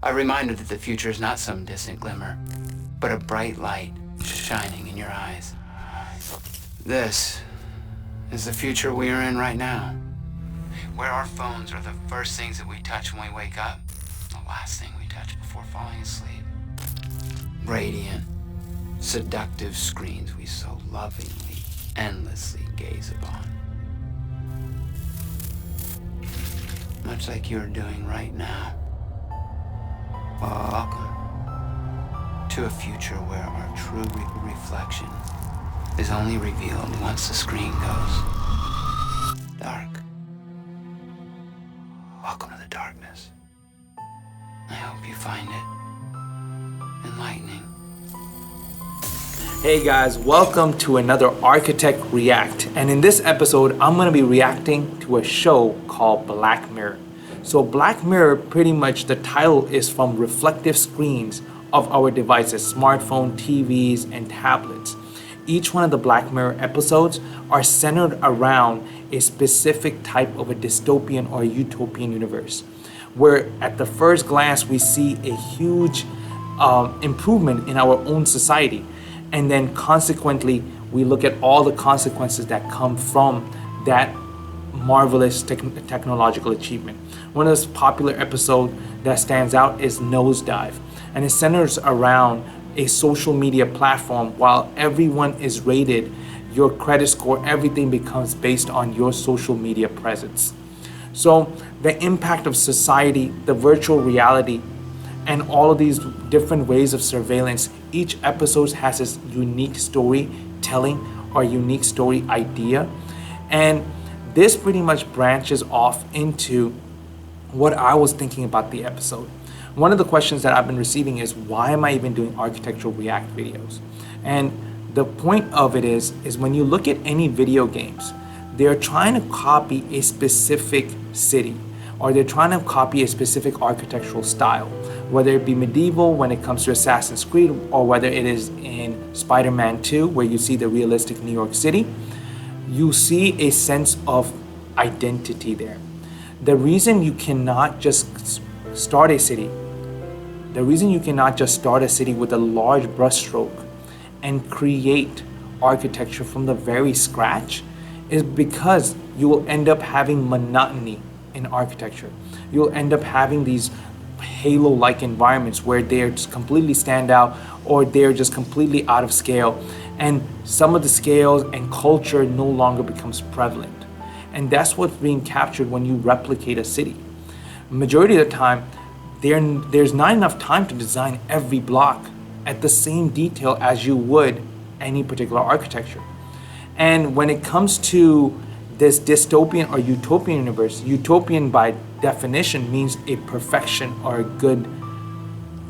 A reminder that the future is not some distant glimmer, but a bright light shining in your eyes. This is the future we are in right now, where our phones are the first things that we touch when we wake up, the last thing we touch before falling asleep. Radiant, seductive screens we so lovingly, endlessly gaze upon. Much like you're doing right now. Welcome to a future where our true reflection is only revealed once the screen goes dark. Welcome to the darkness. I hope you find it enlightening. Hey guys, welcome to another Architect React. And in this episode, I'm going to be reacting to a show called Black Mirror. So Black Mirror, pretty much the title is from reflective screens of our devices, smartphone, TVs, and tablets. Each one of the Black Mirror episodes are centered around a specific type of a dystopian or a utopian universe, where at the first glance we see a huge improvement in our own society. And then consequently, we look at all the consequences that come from that marvelous technological achievement. One of the popular episodes that stands out is Nosedive, and it centers around a social media platform. While everyone is rated, your credit score, everything becomes based on your social media presence. So the impact of society, the virtual reality, and all of these different ways of surveillance, each episode has its unique storytelling or unique story idea. And this pretty much branches off into what I was thinking about the episode. One of the questions that I've been receiving is, why am I even doing architectural react videos? And the point of it is when you look at any video games, they're trying to copy a specific city, or they're trying to copy a specific architectural style, whether it be medieval when it comes to Assassin's Creed, or whether it is in Spider-Man 2, where you see the realistic New York City. You see a sense of identity there. The reason you cannot just start a city, with a large brushstroke and create architecture from the very scratch is because you will end up having monotony in architecture. You'll end up having these halo-like environments where they're just completely stand out, or they're just completely out of scale, and some of the scales and culture no longer becomes prevalent. And that's what's being captured when you replicate a city. Majority of the time, there's not enough time to design every block at the same detail as you would any particular architecture. And when it comes to this dystopian or utopian universe, utopian by definition means a perfection or a good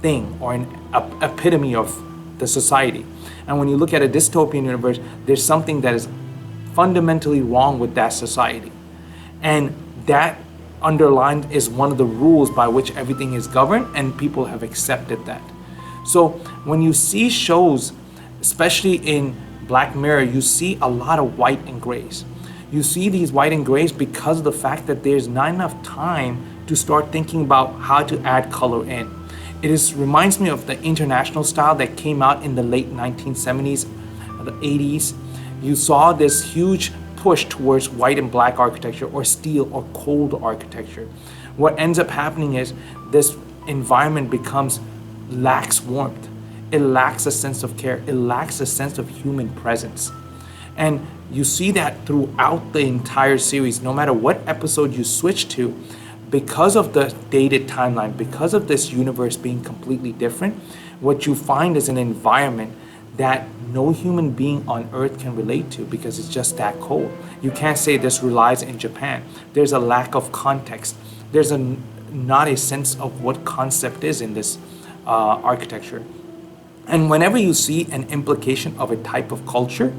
thing, or an epitome of the society. And when you look at a dystopian universe, there's something that is fundamentally wrong with that society. And that underlined is one of the rules by which everything is governed, and people have accepted that. So when you see shows, especially in Black Mirror, you see a lot of white and grays. You see these white and grays because of the fact that there's not enough time to start thinking about how to add color in. It reminds me of the international style that came out in the late 1970s, the 80s. You saw this huge push towards white and black architecture, or steel or cold architecture. What ends up happening is this environment lacks warmth. It lacks a sense of care. It lacks a sense of human presence. And you see that throughout the entire series, no matter what episode you switch to, because of the dated timeline, because of this universe being completely different, what you find is an environment that no human being on earth can relate to, because it's just that cold. You can't say this relies in Japan. There's a lack of context. There's not a sense of what concept is in this architecture. And whenever you see an implication of a type of culture,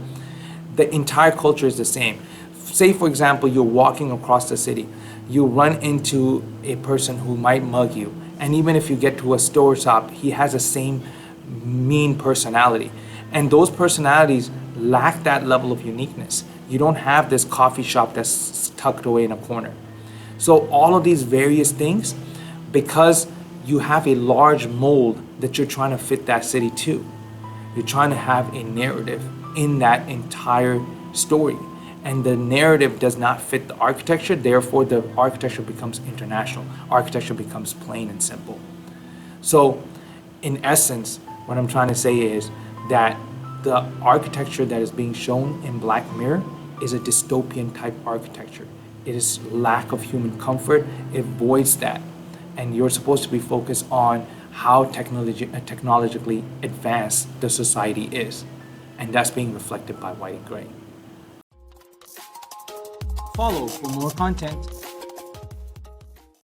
the entire culture is the same. Say, for example, you're walking across the city. You run into a person who might mug you. And even if you get to a store shop, he has the same mean personality. And those personalities lack that level of uniqueness. You don't have this coffee shop that's tucked away in a corner. So all of these various things, because you have a large mold that you're trying to fit that city to. You're trying to have a narrative in that entire story. And the narrative does not fit the architecture, therefore the architecture becomes international. Architecture becomes plain and simple. So, in essence, what I'm trying to say is that the architecture that is being shown in Black Mirror is a dystopian type architecture. It is lack of human comfort, it voids that. And you're supposed to be focused on how technologically advanced the society is. And that's being reflected by white and gray. Follow for more content.